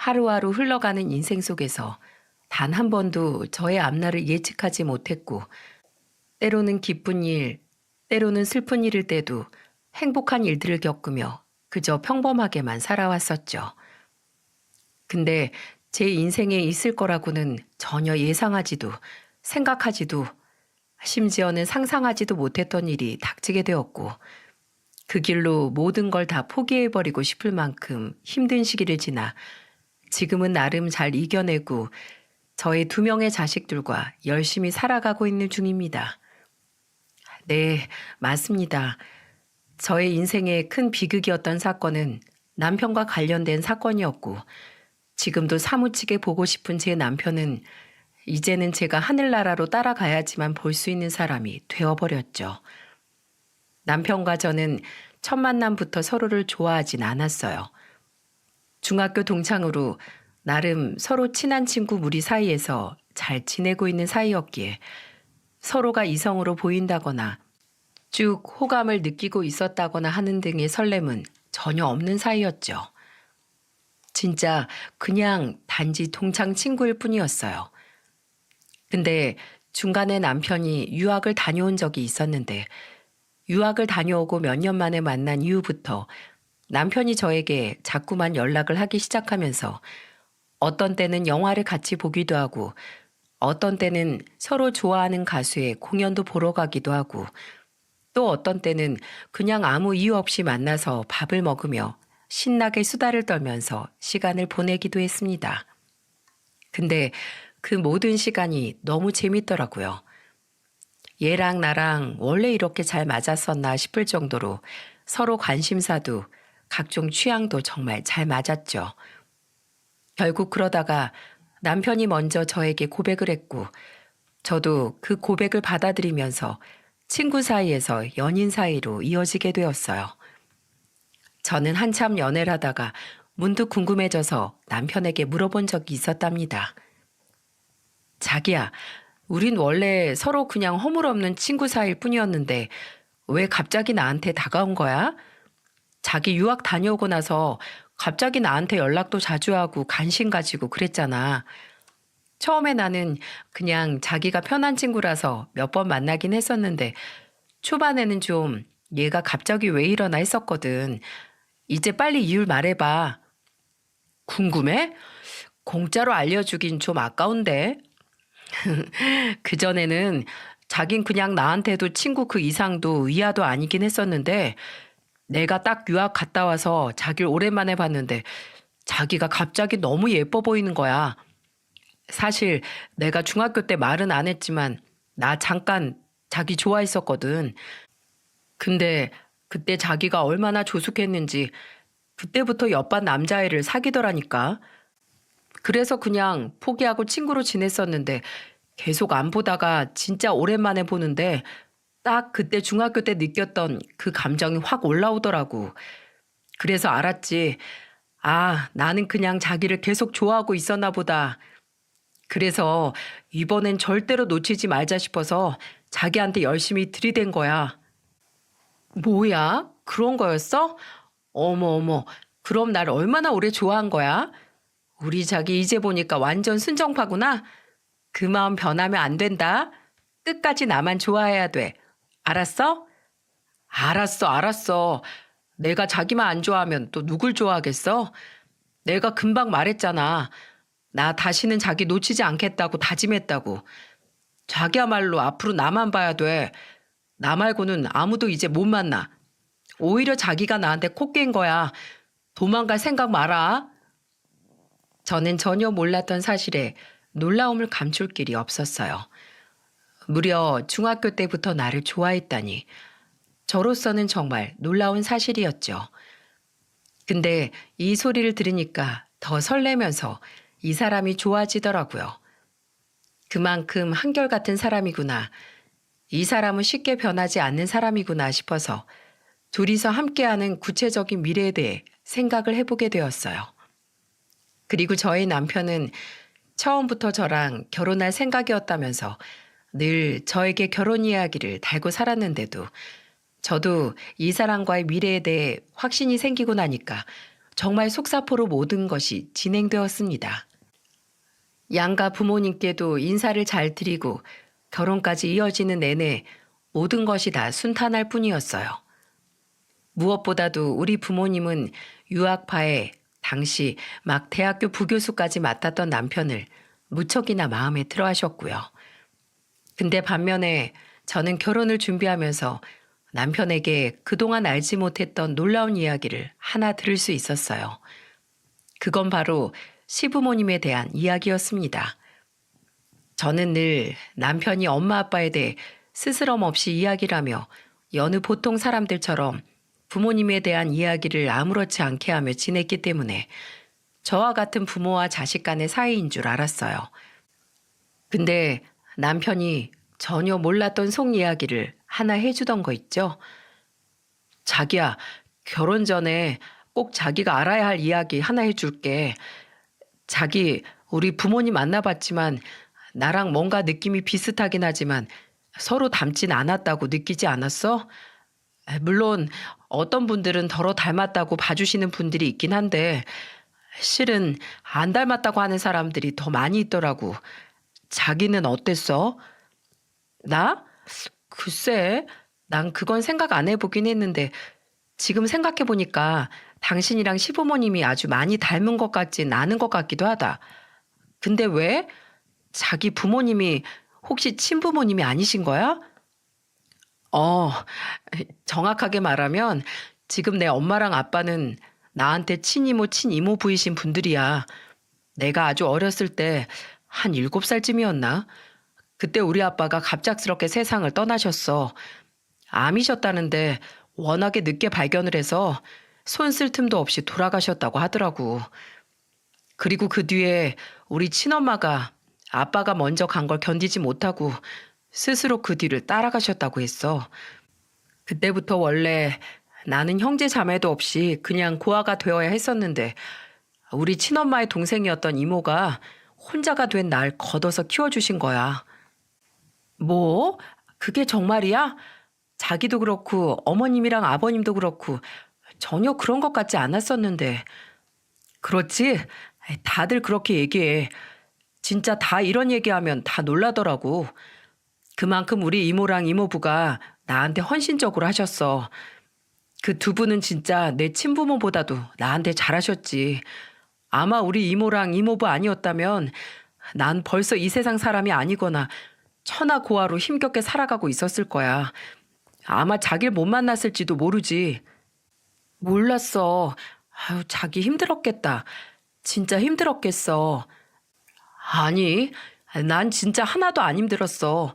하루하루 흘러가는 인생 속에서 단 한 번도 저의 앞날을 예측하지 못했고, 때로는 기쁜 일, 때로는 슬픈 일일 때도 행복한 일들을 겪으며 그저 평범하게만 살아왔었죠. 근데 제 인생에 있을 거라고는 전혀 예상하지도 생각하지도 심지어는 상상하지도 못했던 일이 닥치게 되었고, 그 길로 모든 걸 다 포기해버리고 싶을 만큼 힘든 시기를 지나 지금은 나름 잘 이겨내고 저의 2명의 자식들과 열심히 살아가고 있는 중입니다. 네, 맞습니다. 저의 인생의 큰 비극이었던 사건은 남편과 관련된 사건이었고, 지금도 사무치게 보고 싶은 제 남편은 이제는 제가 하늘나라로 따라가야지만 볼 수 있는 사람이 되어버렸죠. 남편과 저는 첫 만남부터 서로를 좋아하진 않았어요. 중학교 동창으로 나름 서로 친한 친구 무리 사이에서 잘 지내고 있는 사이였기에 서로가 이성으로 보인다거나 쭉 호감을 느끼고 있었다거나 하는 등의 설렘은 전혀 없는 사이였죠. 진짜 그냥 단지 동창 친구일 뿐이었어요. 근데 중간에 남편이 유학을 다녀온 적이 있었는데, 유학을 다녀오고 몇 년 만에 만난 이후부터 남편이 저에게 자꾸만 연락을 하기 시작하면서 어떤 때는 영화를 같이 보기도 하고, 어떤 때는 서로 좋아하는 가수의 공연도 보러 가기도 하고, 또 어떤 때는 그냥 아무 이유 없이 만나서 밥을 먹으며 신나게 수다를 떨면서 시간을 보내기도 했습니다. 근데 그 모든 시간이 너무 재밌더라고요. 얘랑 나랑 원래 이렇게 잘 맞았었나 싶을 정도로 서로 관심사도 각종 취향도 정말 잘 맞았죠. 결국 그러다가 남편이 먼저 저에게 고백을 했고, 저도 그 고백을 받아들이면서 친구 사이에서 연인 사이로 이어지게 되었어요. 저는 한참 연애를 하다가 문득 궁금해져서 남편에게 물어본 적이 있었답니다. 자기야, 우린 원래 서로 그냥 허물없는 친구 사이일 뿐이었는데 왜 갑자기 나한테 다가온 거야? 자기 유학 다녀오고 나서 갑자기 나한테 연락도 자주 하고 관심 가지고 그랬잖아. 처음에 나는 그냥 자기가 편한 친구라서 몇 번 만나긴 했었는데 초반에는 좀 얘가 갑자기 왜 이러나 했었거든. 이제 빨리 이유를 말해봐. 궁금해? 공짜로 알려주긴 좀 아까운데. 그전에는 자긴 그냥 나한테도 친구 그 이상도 위아도 아니긴 했었는데, 내가 딱 유학 갔다 와서 자기를 오랜만에 봤는데 자기가 갑자기 너무 예뻐 보이는 거야. 사실 내가 중학교 때 말은 안 했지만 나 잠깐 자기 좋아했었거든. 근데 그때 자기가 얼마나 조숙했는지 그때부터 옆반 남자애를 사귀더라니까. 그래서 그냥 포기하고 친구로 지냈었는데 계속 안 보다가 진짜 오랜만에 보는데 딱 그때 중학교 때 느꼈던 그 감정이 확 올라오더라고. 그래서 알았지. 아, 나는 그냥 자기를 계속 좋아하고 있었나 보다. 그래서 이번엔 절대로 놓치지 말자 싶어서 자기한테 열심히 들이댄 거야. 뭐야? 그런 거였어? 어머, 어머. 그럼 날 얼마나 오래 좋아한 거야? 우리 자기 이제 보니까 완전 순정파구나. 그 마음 변하면 안 된다. 끝까지 나만 좋아해야 돼. 알았어? 알았어, 알았어. 내가 자기만 안 좋아하면 또 누굴 좋아하겠어? 내가 금방 말했잖아. 나 다시는 자기 놓치지 않겠다고 다짐했다고. 자기야말로 앞으로 나만 봐야 돼. 나 말고는 아무도 이제 못 만나. 오히려 자기가 나한테 코 깬 거야. 도망갈 생각 마라. 저는 전혀 몰랐던 사실에 놀라움을 감출 길이 없었어요. 무려 중학교 때부터 나를 좋아했다니. 저로서는 정말 놀라운 사실이었죠. 근데 이 소리를 들으니까 더 설레면서 이 사람이 좋아지더라고요. 그만큼 한결같은 사람이구나. 이 사람은 쉽게 변하지 않는 사람이구나 싶어서 둘이서 함께하는 구체적인 미래에 대해 생각을 해보게 되었어요. 그리고 저희 남편은 처음부터 저랑 결혼할 생각이었다면서 늘 저에게 결혼 이야기를 달고 살았는데도 저도 이 사람과의 미래에 대해 확신이 생기고 나니까 정말 속사포로 모든 것이 진행되었습니다. 양가 부모님께도 인사를 잘 드리고 결혼까지 이어지는 내내 모든 것이 다 순탄할 뿐이었어요. 무엇보다도 우리 부모님은 유학파에 당시 막 대학교 부교수까지 맡았던 남편을 무척이나 마음에 들어 하셨고요. 근데 반면에 저는 결혼을 준비하면서 남편에게 그동안 알지 못했던 놀라운 이야기를 하나 들을 수 있었어요. 그건 바로 시부모님에 대한 이야기였습니다. 저는 늘 남편이 엄마 아빠에 대해 스스럼 없이 이야기를 하며 여느 보통 사람들처럼 부모님에 대한 이야기를 아무렇지 않게 하며 지냈기 때문에 저와 같은 부모와 자식 간의 사이인 줄 알았어요. 근데 남편이 전혀 몰랐던 속 이야기를 하나 해주던 거 있죠? 자기야, 결혼 전에 꼭 자기가 알아야 할 이야기 하나 해줄게. 자기, 우리 부모님 만나봤지만 나랑 뭔가 느낌이 비슷하긴 하지만 서로 닮진 않았다고 느끼지 않았어? 물론 어떤 분들은 더러 닮았다고 봐주시는 분들이 있긴 한데 실은 안 닮았다고 하는 사람들이 더 많이 있더라고. 자기는 어땠어? 나? 글쎄, 난 그건 생각 안 해보긴 했는데 지금 생각해보니까 당신이랑 시부모님이 아주 많이 닮은 것 같진 않은 것 같기도 하다. 근데 왜? 자기 부모님이 혹시 친부모님이 아니신 거야? 어, 정확하게 말하면 지금 내 엄마랑 아빠는 나한테 친이모, 친이모 부이신 분들이야. 내가 아주 어렸을 때 한 7살쯤이었나? 그때 우리 아빠가 갑작스럽게 세상을 떠나셨어. 암이셨다는데 워낙에 늦게 발견을 해서 손 쓸 틈도 없이 돌아가셨다고 하더라고. 그리고 그 뒤에 우리 친엄마가 아빠가 먼저 간 걸 견디지 못하고 스스로 그 뒤를 따라가셨다고 했어. 그때부터 원래 나는 형제 자매도 없이 그냥 고아가 되어야 했었는데 우리 친엄마의 동생이었던 이모가 혼자가 된 날 걷어서 키워주신 거야. 뭐? 그게 정말이야? 자기도 그렇고 어머님이랑 아버님도 그렇고 전혀 그런 것 같지 않았었는데. 그렇지? 다들 그렇게 얘기해. 진짜 다 이런 얘기하면 다 놀라더라고. 그만큼 우리 이모랑 이모부가 나한테 헌신적으로 하셨어. 그 두 분은 진짜 내 친부모보다도 나한테 잘하셨지. 아마 우리 이모랑 이모부 아니었다면 난 벌써 이 세상 사람이 아니거나 천하 고아로 힘겹게 살아가고 있었을 거야. 아마 자기를 못 만났을지도 모르지. 몰랐어. 아유, 자기 힘들었겠다. 진짜 힘들었겠어. 아니, 난 진짜 하나도 안 힘들었어.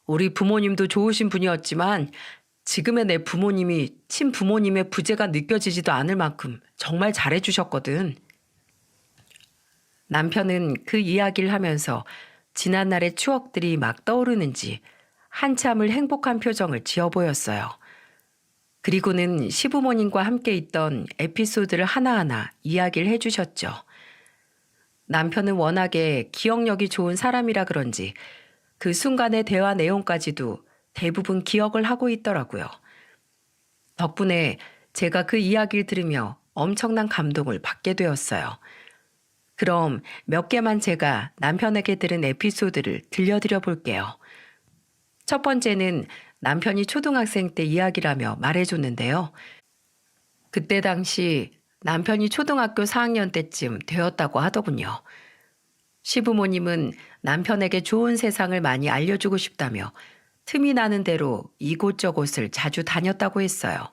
우리 부모님도 좋으신 분이었지만 지금의 내 부모님이 친부모님의 부재가 느껴지지도 않을 만큼 정말 잘해주셨거든. 남편은 그 이야기를 하면서 지난날의 추억들이 막 떠오르는지 한참을 행복한 표정을 지어 보였어요. 그리고는 시부모님과 함께 있던 에피소드를 하나하나 이야기를 해주셨죠. 남편은 워낙에 기억력이 좋은 사람이라 그런지 그 순간의 대화 내용까지도 대부분 기억을 하고 있더라고요. 덕분에 제가 그 이야기를 들으며 엄청난 감동을 받게 되었어요. 그럼 몇 개만 제가 남편에게 들은 에피소드를 들려드려 볼게요. 첫 번째는 남편이 초등학생 때 이야기라며 말해줬는데요. 그때 당시 남편이 초등학교 4학년 때쯤 되었다고 하더군요. 시부모님은 남편에게 좋은 세상을 많이 알려주고 싶다며 틈이 나는 대로 이곳저곳을 자주 다녔다고 했어요.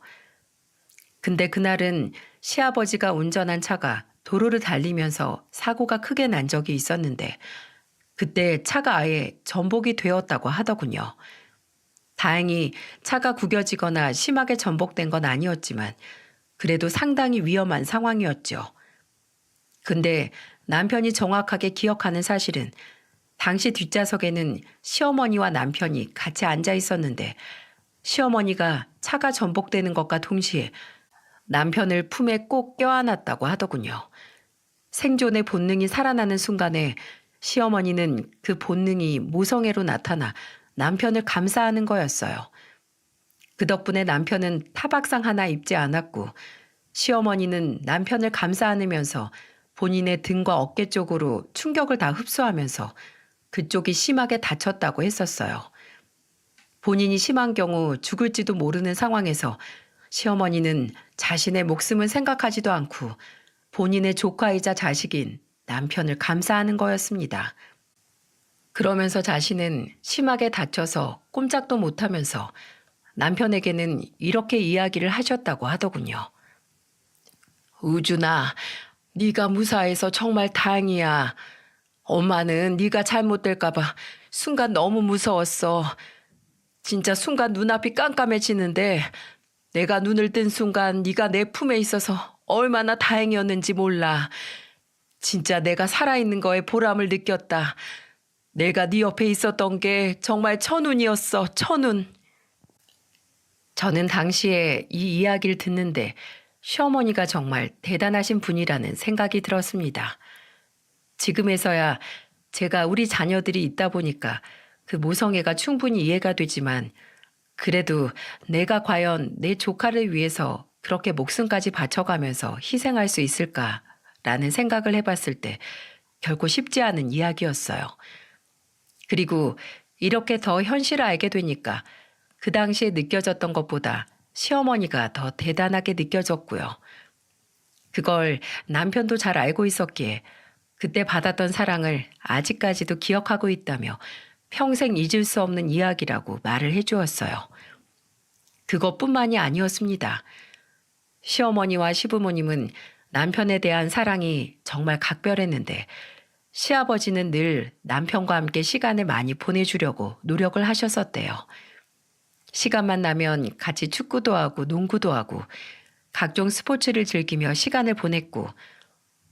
근데 그날은 시아버지가 운전한 차가 도로를 달리면서 사고가 크게 난 적이 있었는데 그때 차가 아예 전복이 되었다고 하더군요. 다행히 차가 구겨지거나 심하게 전복된 건 아니었지만 그래도 상당히 위험한 상황이었죠. 근데 남편이 정확하게 기억하는 사실은 당시 뒷좌석에는 시어머니와 남편이 같이 앉아 있었는데 시어머니가 차가 전복되는 것과 동시에 남편을 품에 꼭 껴안았다고 하더군요. 생존의 본능이 살아나는 순간에 시어머니는 그 본능이 모성애로 나타나 남편을 감싸하는 거였어요. 그 덕분에 남편은 타박상 하나 입지 않았고 시어머니는 남편을 감싸 안으면서 본인의 등과 어깨 쪽으로 충격을 다 흡수하면서 그쪽이 심하게 다쳤다고 했었어요. 본인이 심한 경우 죽을지도 모르는 상황에서 시어머니는 자신의 목숨은 생각하지도 않고 본인의 조카이자 자식인 남편을 감싸하는 거였습니다. 그러면서 자신은 심하게 다쳐서 꼼짝도 못하면서 남편에게는 이렇게 이야기를 하셨다고 하더군요. 우준아, 네가 무사해서 정말 다행이야. 엄마는 네가 잘못될까 봐 순간 너무 무서웠어. 진짜 순간 눈앞이 깜깜해지는데 내가 눈을 뜬 순간 네가 내 품에 있어서 얼마나 다행이었는지 몰라. 진짜 내가 살아있는 거에 보람을 느꼈다. 내가 네 옆에 있었던 게 정말 천운이었어, 천운. 저는 당시에 이 이야기를 듣는데 시어머니가 정말 대단하신 분이라는 생각이 들었습니다. 지금에서야 제가 우리 자녀들이 있다 보니까 그 모성애가 충분히 이해가 되지만 그래도 내가 과연 내 조카를 위해서 그렇게 목숨까지 바쳐가면서 희생할 수 있을까라는 생각을 해봤을 때 결코 쉽지 않은 이야기였어요. 그리고 이렇게 더 현실을 알게 되니까 그 당시에 느껴졌던 것보다 시어머니가 더 대단하게 느껴졌고요. 그걸 남편도 잘 알고 있었기에 그때 받았던 사랑을 아직까지도 기억하고 있다며 평생 잊을 수 없는 이야기라고 말을 해주었어요. 그것뿐만이 아니었습니다. 시어머니와 시부모님은 남편에 대한 사랑이 정말 각별했는데 시아버지는 늘 남편과 함께 시간을 많이 보내주려고 노력을 하셨었대요. 시간만 나면 같이 축구도 하고 농구도 하고 각종 스포츠를 즐기며 시간을 보냈고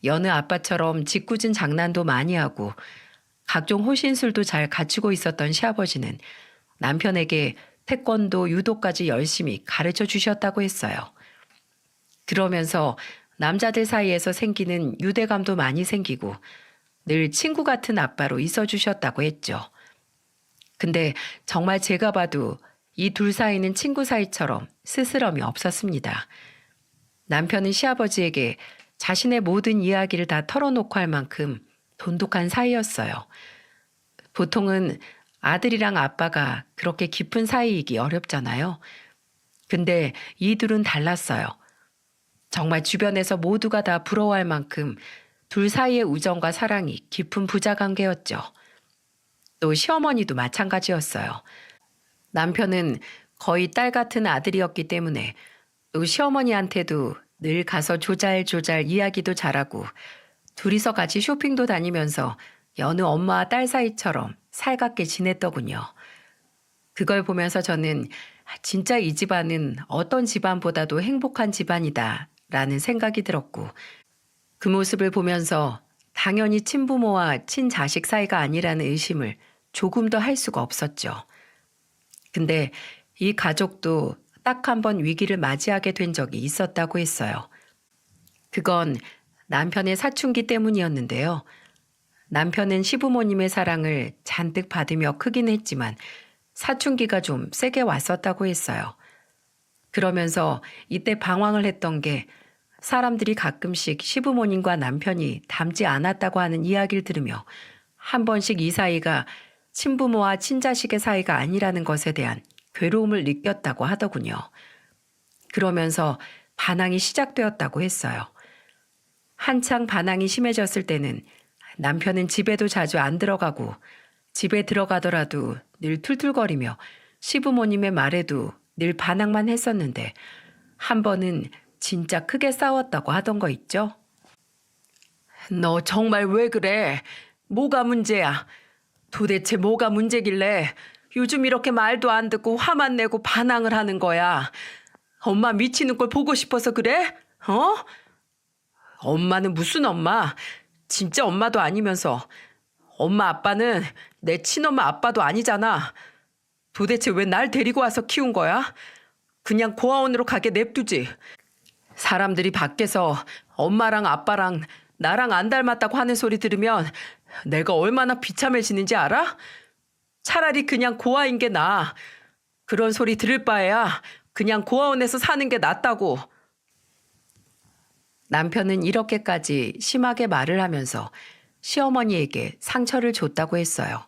여느 아빠처럼 짓궂은 장난도 많이 하고 각종 호신술도 잘 갖추고 있었던 시아버지는 남편에게 태권도, 유도까지 열심히 가르쳐 주셨다고 했어요. 그러면서 남자들 사이에서 생기는 유대감도 많이 생기고 늘 친구 같은 아빠로 있어 주셨다고 했죠. 근데 정말 제가 봐도 이 둘 사이는 친구 사이처럼 스스럼이 없었습니다. 남편은 시아버지에게 자신의 모든 이야기를 다 털어놓고 할 만큼 돈독한 사이였어요. 보통은 아들이랑 아빠가 그렇게 깊은 사이이기 어렵잖아요. 근데 이 둘은 달랐어요. 정말 주변에서 모두가 다 부러워할 만큼 둘 사이의 우정과 사랑이 깊은 부자관계였죠. 또 시어머니도 마찬가지였어요. 남편은 거의 딸 같은 아들이었기 때문에 또 시어머니한테도 늘 가서 조잘조잘 이야기도 잘하고 둘이서 같이 쇼핑도 다니면서 여느 엄마와 딸 사이처럼 살갑게 지냈더군요. 그걸 보면서 저는 진짜 이 집안은 어떤 집안보다도 행복한 집안이다 라는 생각이 들었고 그 모습을 보면서 당연히 친부모와 친자식 사이가 아니라는 의심을 조금도 할 수가 없었죠. 근데 이 가족도 딱 한 번 위기를 맞이하게 된 적이 있었다고 했어요. 그건 남편의 사춘기 때문이었는데요. 남편은 시부모님의 사랑을 잔뜩 받으며 크긴 했지만 사춘기가 좀 세게 왔었다고 했어요. 그러면서 이때 방황을 했던 게 사람들이 가끔씩 시부모님과 남편이 닮지 않았다고 하는 이야기를 들으며 한 번씩 이 사이가 친부모와 친자식의 사이가 아니라는 것에 대한 괴로움을 느꼈다고 하더군요. 그러면서 반항이 시작되었다고 했어요. 한창 반항이 심해졌을 때는 남편은 집에도 자주 안 들어가고 집에 들어가더라도 늘 툴툴거리며 시부모님의 말에도 늘 반항만 했었는데 한 번은 진짜 크게 싸웠다고 하던 거 있죠? 너 정말 왜 그래? 뭐가 문제야? 도대체 뭐가 문제길래 요즘 이렇게 말도 안 듣고 화만 내고 반항을 하는 거야? 엄마 미치는 걸 보고 싶어서 그래? 어? 엄마는 무슨 엄마? 진짜 엄마도 아니면서 엄마 아빠는 내 친엄마 아빠도 아니잖아. 도대체 왜 날 데리고 와서 키운 거야? 그냥 고아원으로 가게 냅두지. 사람들이 밖에서 엄마랑 아빠랑 나랑 안 닮았다고 하는 소리 들으면 내가 얼마나 비참해지는지 알아? 차라리 그냥 고아인 게 나아. 그런 소리 들을 바에야 그냥 고아원에서 사는 게 낫다고. 남편은 이렇게까지 심하게 말을 하면서 시어머니에게 상처를 줬다고 했어요.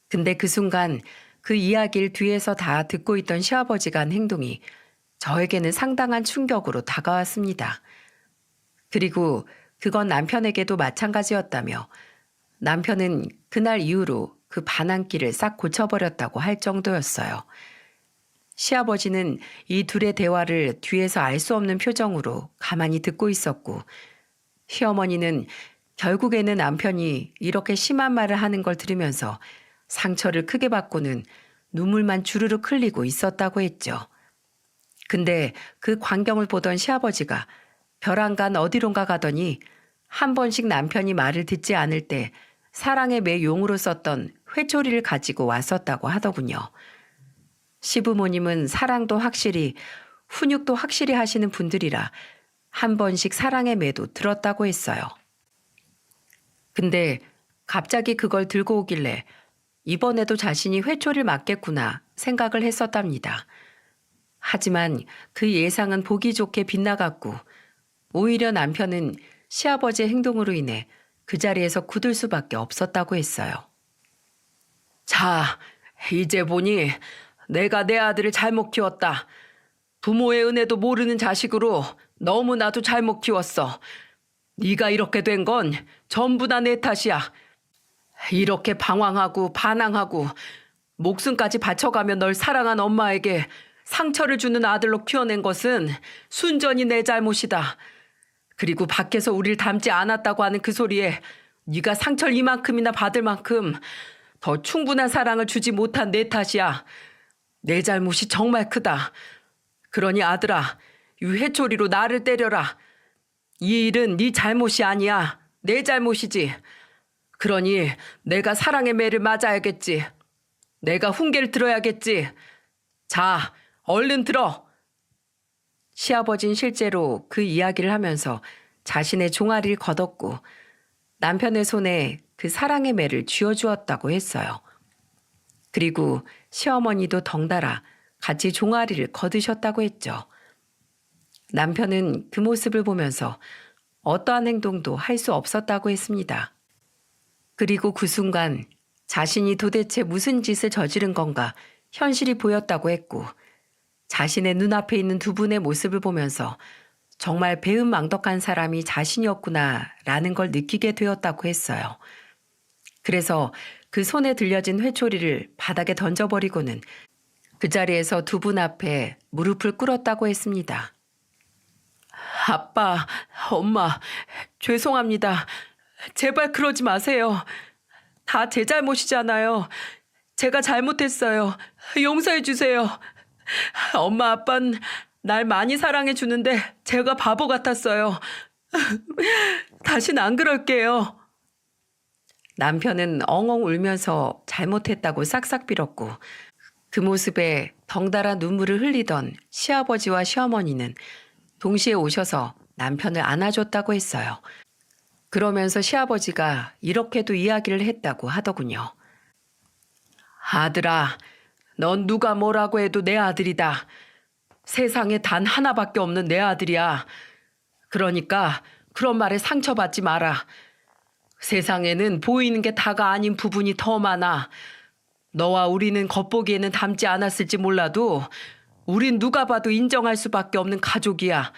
근데 그 순간 그 이야기를 뒤에서 다 듣고 있던 시아버지가 한 행동이 저에게는 상당한 충격으로 다가왔습니다. 그리고 그건 남편에게도 마찬가지였다며 남편은 그날 이후로 그 반항기를 싹 고쳐버렸다고 할 정도였어요. 시아버지는 이 둘의 대화를 뒤에서 알 수 없는 표정으로 가만히 듣고 있었고, 시어머니는 결국에는 남편이 이렇게 심한 말을 하는 걸 들으면서 상처를 크게 받고는 눈물만 주르륵 흘리고 있었다고 했죠. 근데 그 광경을 보던 시아버지가 벼랑간 어디론가 가더니 한 번씩 남편이 말을 듣지 않을 때 사랑의 매 용으로 썼던 회초리를 가지고 왔었다고 하더군요. 시부모님은 사랑도 확실히 훈육도 확실히 하시는 분들이라 한 번씩 사랑의 매도 들었다고 했어요. 근데 갑자기 그걸 들고 오길래 이번에도 자신이 회초리를 맞겠구나 생각을 했었답니다. 하지만 그 예상은 보기 좋게 빗나갔고 오히려 남편은 시아버지의 행동으로 인해 그 자리에서 굳을 수밖에 없었다고 했어요. 자, 이제 보니 내가 내 아들을 잘못 키웠다. 부모의 은혜도 모르는 자식으로 너무나도 잘못 키웠어. 네가 이렇게 된 건 전부 다 내 탓이야. 이렇게 방황하고 반항하고 목숨까지 바쳐가며 널 사랑한 엄마에게 상처를 주는 아들로 키워낸 것은 순전히 내 잘못이다. 그리고 밖에서 우릴 닮지 않았다고 하는 그 소리에 네가 상처를 이만큼이나 받을 만큼 더 충분한 사랑을 주지 못한 내 탓이야. 내 잘못이 정말 크다. 그러니 아들아, 이 회초리로 나를 때려라. 이 일은 네 잘못이 아니야. 내 잘못이지. 그러니 내가 사랑의 매를 맞아야겠지. 내가 훈계를 들어야겠지. 자, 얼른 들어. 시아버진 실제로 그 이야기를 하면서 자신의 종아리를 걷었고 남편의 손에 그 사랑의 매를 쥐어주었다고 했어요. 그리고 시어머니도 덩달아 같이 종아리를 거두셨다고 했죠. 남편은 그 모습을 보면서 어떠한 행동도 할 수 없었다고 했습니다. 그리고 그 순간 자신이 도대체 무슨 짓을 저지른 건가 현실이 보였다고 했고 자신의 눈앞에 있는 두 분의 모습을 보면서 정말 배은망덕한 사람이 자신이었구나라는 걸 느끼게 되었다고 했어요. 그래서 그 손에 들려진 회초리를 바닥에 던져버리고는 그 자리에서 두 분 앞에 무릎을 꿇었다고 했습니다. 아빠, 엄마, 죄송합니다. 제발 그러지 마세요. 다 제 잘못이잖아요. 제가 잘못했어요. 용서해 주세요. 엄마, 아빠는 날 많이 사랑해 주는데 제가 바보 같았어요. 다신 안 그럴게요. 남편은 엉엉 울면서 잘못했다고 싹싹 빌었고 그 모습에 덩달아 눈물을 흘리던 시아버지와 시어머니는 동시에 오셔서 남편을 안아줬다고 했어요. 그러면서 시아버지가 이렇게도 이야기를 했다고 하더군요. 아들아, 넌 누가 뭐라고 해도 내 아들이다. 세상에 단 하나밖에 없는 내 아들이야. 그러니까 그런 말에 상처받지 마라. 세상에는 보이는 게 다가 아닌 부분이 더 많아. 너와 우리는 겉보기에는 닮지 않았을지 몰라도 우린 누가 봐도 인정할 수밖에 없는 가족이야.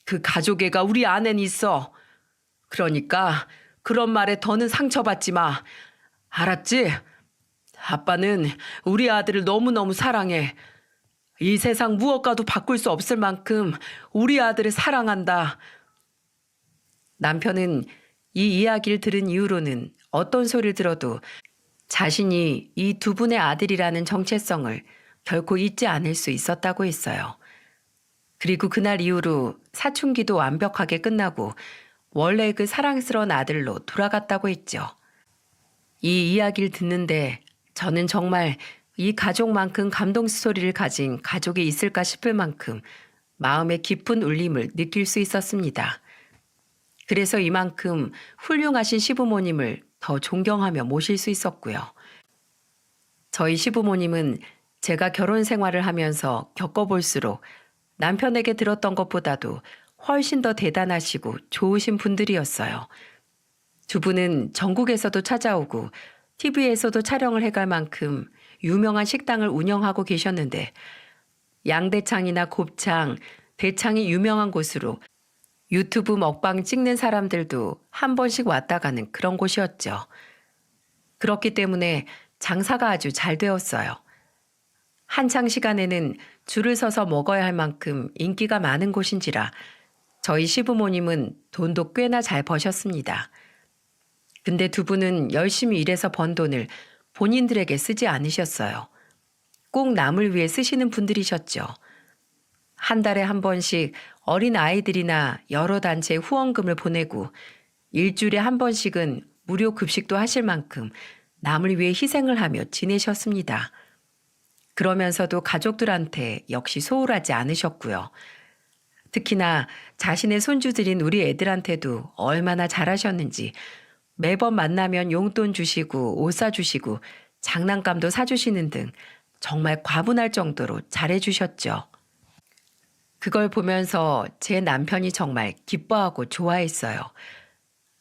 그 가족애가 우리 안엔 있어. 그러니까 그런 말에 더는 상처받지 마. 알았지? 아빠는 우리 아들을 너무너무 사랑해. 이 세상 무엇과도 바꿀 수 없을 만큼 우리 아들을 사랑한다. 남편은 이 이야기를 들은 이후로는 어떤 소리를 들어도 자신이 이 두 분의 아들이라는 정체성을 결코 잊지 않을 수 있었다고 했어요. 그리고 그날 이후로 사춘기도 완벽하게 끝나고 원래 그 사랑스러운 아들로 돌아갔다고 했죠. 이 이야기를 듣는데 저는 정말 이 가족만큼 감동 스토리를 가진 가족이 있을까 싶을 만큼 마음의 깊은 울림을 느낄 수 있었습니다. 그래서 이만큼 훌륭하신 시부모님을 더 존경하며 모실 수 있었고요. 저희 시부모님은 제가 결혼 생활을 하면서 겪어볼수록 남편에게 들었던 것보다도 훨씬 더 대단하시고 좋으신 분들이었어요. 두 분은 전국에서도 찾아오고 TV에서도 촬영을 해갈 만큼 유명한 식당을 운영하고 계셨는데 양대창이나 곱창, 대창이 유명한 곳으로 유튜브 먹방 찍는 사람들도 한 번씩 왔다 가는 그런 곳이었죠. 그렇기 때문에 장사가 아주 잘 되었어요. 한창 시간에는 줄을 서서 먹어야 할 만큼 인기가 많은 곳인지라 저희 시부모님은 돈도 꽤나 잘 버셨습니다. 근데 두 분은 열심히 일해서 번 돈을 본인들에게 쓰지 않으셨어요. 꼭 남을 위해 쓰시는 분들이셨죠. 한 달에 한 번씩 어린 아이들이나 여러 단체에 후원금을 보내고 일주일에 한 번씩은 무료 급식도 하실 만큼 남을 위해 희생을 하며 지내셨습니다. 그러면서도 가족들한테 역시 소홀하지 않으셨고요. 특히나 자신의 손주들인 우리 애들한테도 얼마나 잘하셨는지 매번 만나면 용돈 주시고 옷 사주시고 장난감도 사주시는 등 정말 과분할 정도로 잘해주셨죠. 그걸 보면서 제 남편이 정말 기뻐하고 좋아했어요.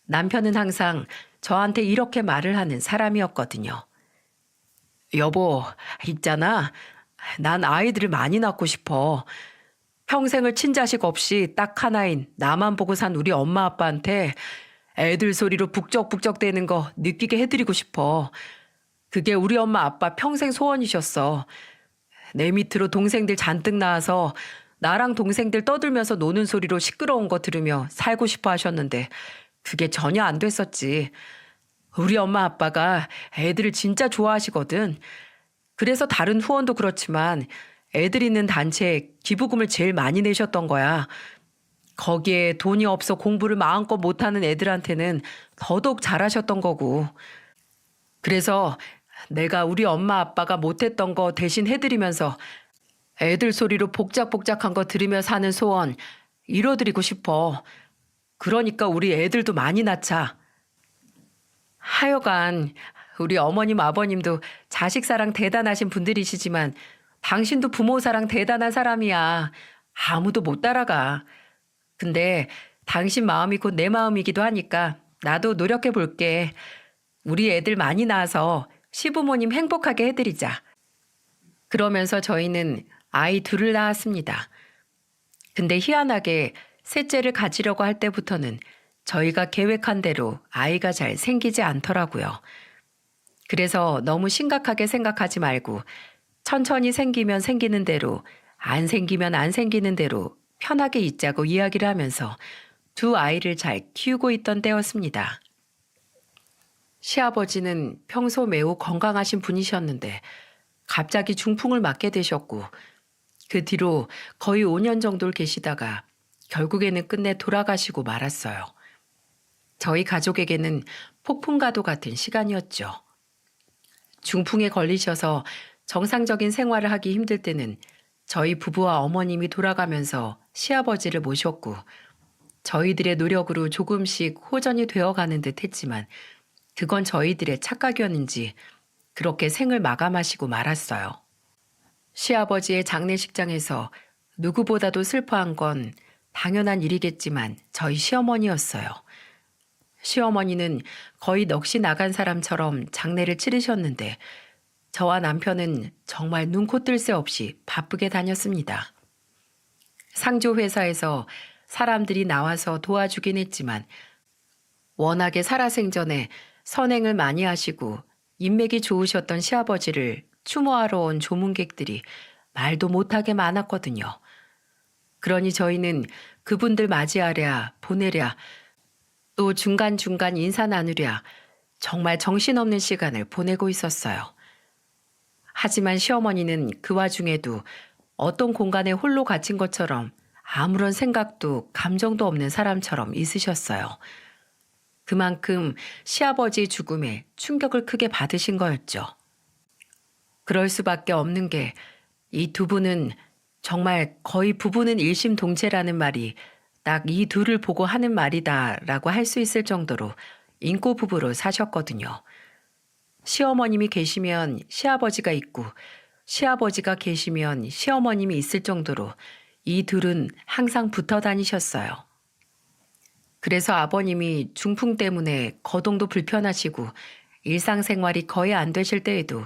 남편은 항상 저한테 이렇게 말을 하는 사람이었거든요. 여보, 있잖아. 난 아이들을 많이 낳고 싶어. 평생을 친자식 없이 딱 하나인 나만 보고 산 우리 엄마 아빠한테 애들 소리로 북적북적 대는 거 느끼게 해드리고 싶어. 그게 우리 엄마 아빠 평생 소원이셨어. 내 밑으로 동생들 잔뜩 낳아서 나랑 동생들 떠들면서 노는 소리로 시끄러운 거 들으며 살고 싶어 하셨는데 그게 전혀 안 됐었지. 우리 엄마 아빠가 애들을 진짜 좋아하시거든. 그래서 다른 후원도 그렇지만 애들 있는 단체에 기부금을 제일 많이 내셨던 거야. 거기에 돈이 없어 공부를 마음껏 못하는 애들한테는 더더욱 잘하셨던 거고. 그래서 내가 우리 엄마 아빠가 못했던 거 대신 해드리면서 애들 소리로 복작복작한 거 들으며 사는 소원 이뤄드리고 싶어. 그러니까 우리 애들도 많이 낳자. 하여간 우리 어머님 아버님도 자식 사랑 대단하신 분들이시지만 당신도 부모 사랑 대단한 사람이야. 아무도 못 따라가. 근데 당신 마음이 곧 내 마음이기도 하니까 나도 노력해 볼게. 우리 애들 많이 낳아서 시부모님 행복하게 해드리자. 그러면서 저희는 아이 둘을 낳았습니다. 근데 희한하게 셋째를 가지려고 할 때부터는 저희가 계획한 대로 아이가 잘 생기지 않더라고요. 그래서 너무 심각하게 생각하지 말고 천천히 생기면 생기는 대로, 안 생기면 안 생기는 대로 편하게 있자고 이야기를 하면서 두 아이를 잘 키우고 있던 때였습니다. 시아버지는 평소 매우 건강하신 분이셨는데 갑자기 중풍을 맞게 되셨고 그 뒤로 거의 5년 정도를 계시다가 결국에는 끝내 돌아가시고 말았어요. 저희 가족에게는 폭풍과도 같은 시간이었죠. 중풍에 걸리셔서 정상적인 생활을 하기 힘들 때는 저희 부부와 어머님이 돌아가면서 시아버지를 모셨고 저희들의 노력으로 조금씩 호전이 되어가는 듯 했지만 그건 저희들의 착각이었는지 그렇게 생을 마감하시고 말았어요. 시아버지의 장례식장에서 누구보다도 슬퍼한 건 당연한 일이겠지만 저희 시어머니였어요. 시어머니는 거의 넋이 나간 사람처럼 장례를 치르셨는데 저와 남편은 정말 눈코 뜰 새 없이 바쁘게 다녔습니다. 상조 회사에서 사람들이 나와서 도와주긴 했지만 워낙에 살아생전에 선행을 많이 하시고 인맥이 좋으셨던 시아버지를 추모하러 온 조문객들이 말도 못하게 많았거든요. 그러니 저희는 그분들 맞이하랴 보내랴 또 중간중간 인사 나누랴 정말 정신없는 시간을 보내고 있었어요. 하지만 시어머니는 그 와중에도 어떤 공간에 홀로 갇힌 것처럼 아무런 생각도 감정도 없는 사람처럼 있으셨어요. 그만큼 시아버지의 죽음에 충격을 크게 받으신 거였죠. 그럴 수밖에 없는 게 이 두 분은 정말 거의 부부는 일심동체라는 말이 딱 이 둘을 보고 하는 말이다라고 할 수 있을 정도로 인고 부부로 사셨거든요. 시어머님이 계시면 시아버지가 있고 시아버지가 계시면 시어머님이 있을 정도로 이 둘은 항상 붙어 다니셨어요. 그래서 아버님이 중풍 때문에 거동도 불편하시고 일상생활이 거의 안 되실 때에도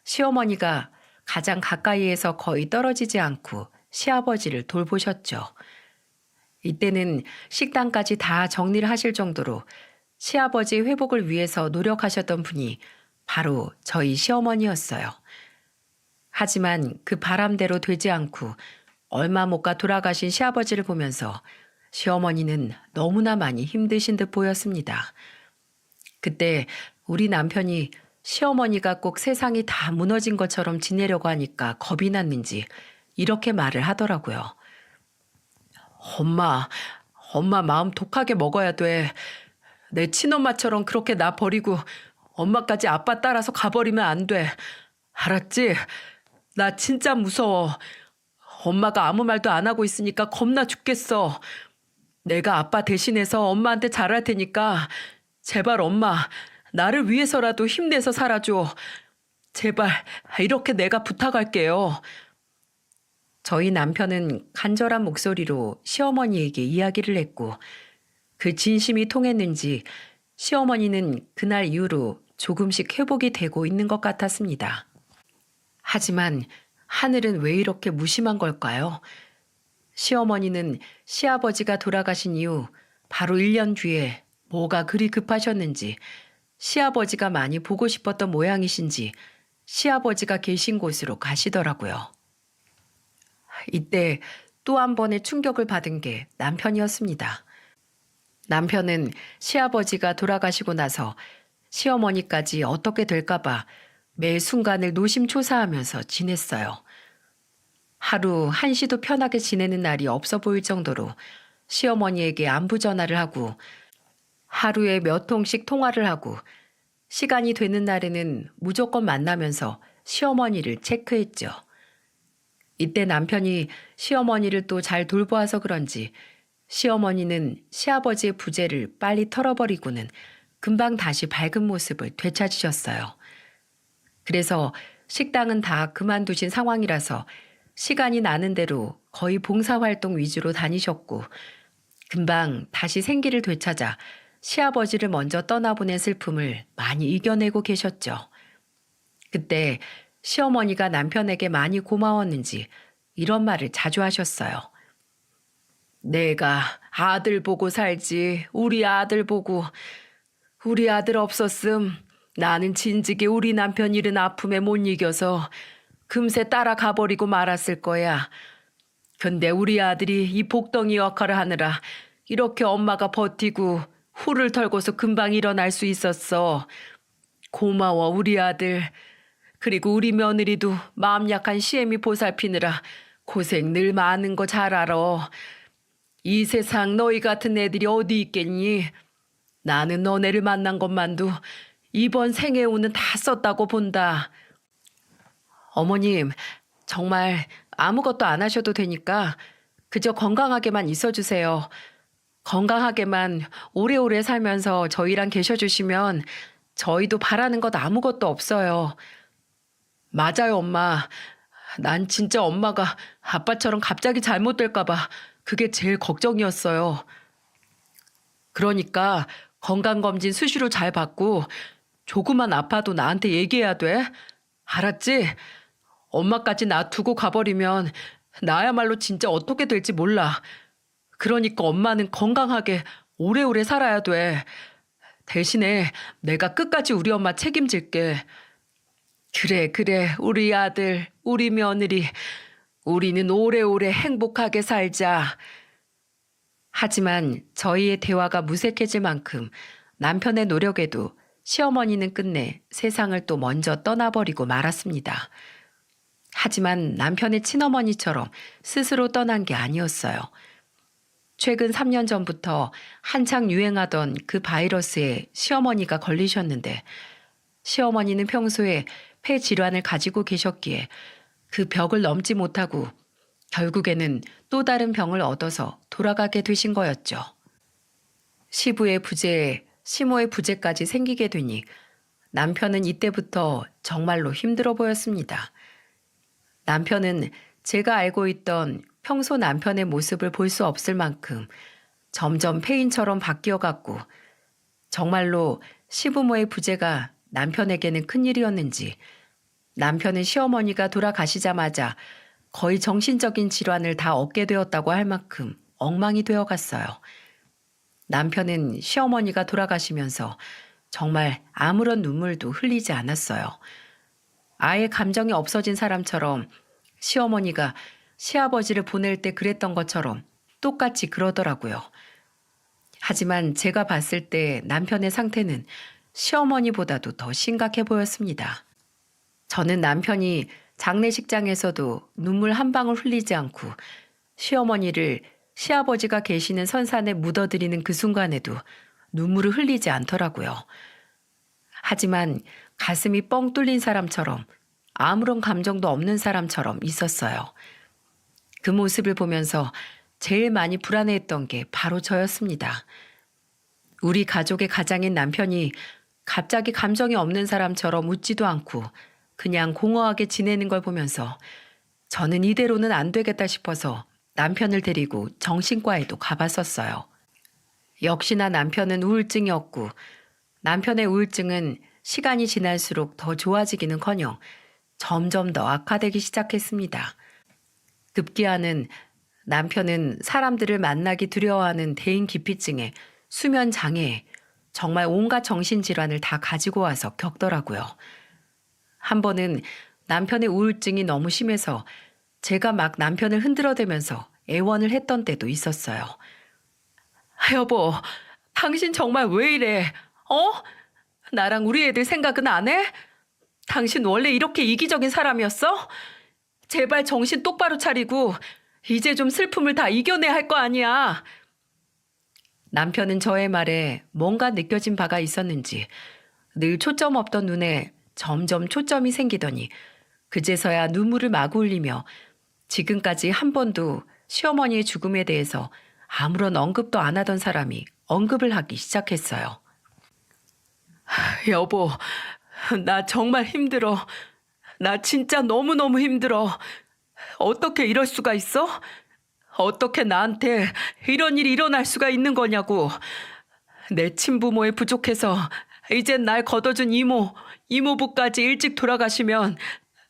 시어머니가 가장 가까이에서 거의 떨어지지 않고 시아버지를 돌보셨죠. 이때는 식당까지 다 정리를 하실 정도로 시아버지 회복을 위해서 노력하셨던 분이 바로 저희 시어머니였어요. 하지만 그 바람대로 되지 않고 얼마 못 가 돌아가신 시아버지를 보면서 시어머니는 너무나 많이 힘드신 듯 보였습니다. 그때 우리 남편이 시어머니가 꼭 세상이 다 무너진 것처럼 지내려고 하니까 겁이 났는지 이렇게 말을 하더라고요. 엄마 마음 독하게 먹어야 돼. 내 친엄마처럼 그렇게 나 버리고 엄마까지 아빠 따라서 가버리면 안 돼. 알았지? 나 진짜 무서워. 엄마가 아무 말도 안 하고 있으니까 겁나 죽겠어. 내가 아빠 대신해서 엄마한테 잘할 테니까 제발 엄마, 나를 위해서라도 힘내서 살아줘. 제발 이렇게 내가 부탁할게요. 저희 남편은 간절한 목소리로 시어머니에게 이야기를 했고 그 진심이 통했는지 시어머니는 그날 이후로 조금씩 회복이 되고 있는 것 같았습니다. 하지만 하늘은 왜 이렇게 무심한 걸까요? 시어머니는 시아버지가 돌아가신 이후 바로 1년 뒤에 뭐가 그리 급하셨는지 시아버지가 많이 보고 싶었던 모양이신지 시아버지가 계신 곳으로 가시더라고요. 이때 또 한 번의 충격을 받은 게 남편이었습니다. 남편은 시아버지가 돌아가시고 나서 시어머니까지 어떻게 될까봐 매 순간을 노심초사하면서 지냈어요. 하루 한시도 편하게 지내는 날이 없어 보일 정도로 시어머니에게 안부 전화를 하고 하루에 몇 통씩 통화를 하고 시간이 되는 날에는 무조건 만나면서 시어머니를 체크했죠. 이때 남편이 시어머니를 또 잘 돌보아서 그런지 시어머니는 시아버지의 부재를 빨리 털어버리고는 금방 다시 밝은 모습을 되찾으셨어요. 그래서 식당은 다 그만두신 상황이라서 시간이 나는 대로 거의 봉사활동 위주로 다니셨고 금방 다시 생기를 되찾아 시아버지를 먼저 떠나보낸 슬픔을 많이 이겨내고 계셨죠. 그때 시어머니가 남편에게 많이 고마웠는지 이런 말을 자주 하셨어요. 내가 아들 보고 살지 우리 아들 보고 우리 아들 없었음 나는 진즉에 우리 남편 잃은 아픔에 못 이겨서 금세 따라가 버리고 말았을 거야. 근데 우리 아들이 이 복덩이 역할을 하느라 이렇게 엄마가 버티고 후를 털고서 금방 일어날 수 있었어. 고마워 우리 아들. 그리고 우리 며느리도 마음 약한 시애미 보살피느라 고생 늘 많은 거 잘 알아. 이 세상 너희 같은 애들이 어디 있겠니? 나는 너네를 만난 것만도 이번 생애 운은 다 썼다고 본다. 어머님, 정말 아무것도 안 하셔도 되니까 그저 건강하게만 있어주세요. 건강하게만 오래오래 살면서 저희랑 계셔주시면 저희도 바라는 것 아무것도 없어요. 맞아요, 엄마. 난 진짜 엄마가 아빠처럼 갑자기 잘못될까봐 그게 제일 걱정이었어요. 그러니까 건강검진 수시로 잘 받고 조금만 아파도 나한테 얘기해야 돼. 알았지? 엄마까지 놔두고 가버리면 나야말로 진짜 어떻게 될지 몰라. 그러니까 엄마는 건강하게 오래오래 살아야 돼. 대신에 내가 끝까지 우리 엄마 책임질게. 그래, 우리 아들, 우리 며느리, 우리는 오래오래 행복하게 살자. 하지만 저희의 대화가 무색해질 만큼 남편의 노력에도 시어머니는 끝내 세상을 또 먼저 떠나버리고 말았습니다. 하지만 남편의 친어머니처럼 스스로 떠난 게 아니었어요. 최근 3년 전부터 한창 유행하던 그 바이러스에 시어머니가 걸리셨는데 시어머니는 평소에 폐 질환을 가지고 계셨기에 그 벽을 넘지 못하고 결국에는 또 다른 병을 얻어서 돌아가게 되신 거였죠. 시부의 부재에 시모의 부재까지 생기게 되니 남편은 이때부터 정말로 힘들어 보였습니다. 남편은 제가 알고 있던 평소 남편의 모습을 볼 수 없을 만큼 점점 폐인처럼 바뀌어갔고 정말로 시부모의 부재가 남편에게는 큰일이었는지 남편은 시어머니가 돌아가시자마자 거의 정신적인 질환을 다 얻게 되었다고 할 만큼 엉망이 되어갔어요. 남편은 시어머니가 돌아가시면서 정말 아무런 눈물도 흘리지 않았어요. 아예 감정이 없어진 사람처럼 시어머니가 시아버지를 보낼 때 그랬던 것처럼 똑같이 그러더라고요. 하지만 제가 봤을 때 남편의 상태는 시어머니보다도 더 심각해 보였습니다. 저는 남편이 장례식장에서도 눈물 한 방울 흘리지 않고 시어머니를 시아버지가 계시는 선산에 묻어드리는 그 순간에도 눈물을 흘리지 않더라고요. 하지만 가슴이 뻥 뚫린 사람처럼 아무런 감정도 없는 사람처럼 있었어요. 그 모습을 보면서 제일 많이 불안해했던 게 바로 저였습니다. 우리 가족의 가장인 남편이 갑자기 감정이 없는 사람처럼 웃지도 않고 그냥 공허하게 지내는 걸 보면서 저는 이대로는 안 되겠다 싶어서 남편을 데리고 정신과에도 가봤었어요. 역시나 남편은 우울증이었고 남편의 우울증은 시간이 지날수록 더 좋아지기는커녕 점점 더 악화되기 시작했습니다. 급기야는 남편은 사람들을 만나기 두려워하는 대인기피증에 수면 장애에 정말 온갖 정신질환을 다 가지고 와서 겪더라고요. 한 번은 남편의 우울증이 너무 심해서 제가 막 남편을 흔들어대면서 애원을 했던 때도 있었어요. 여보, 당신 정말 왜 이래? 나랑 우리 애들 생각은 안 해? 당신 원래 이렇게 이기적인 사람이었어? 제발 정신 똑바로 차리고 이제 좀 슬픔을 다 이겨내야 할 거 아니야. 남편은 저의 말에 뭔가 느껴진 바가 있었는지 늘 초점 없던 눈에 점점 초점이 생기더니 그제서야 눈물을 마구 흘리며 지금까지 한 번도 시어머니의 죽음에 대해서 아무런 언급도 안 하던 사람이 언급을 하기 시작했어요. 여보, 나 정말 힘들어. 나 진짜 너무너무 힘들어. 어떻게 이럴 수가 있어? 어떻게 나한테 이런 일이 일어날 수가 있는 거냐고. 내 친부모에 부족해서 이젠 날 걷어준 이모부까지 일찍 돌아가시면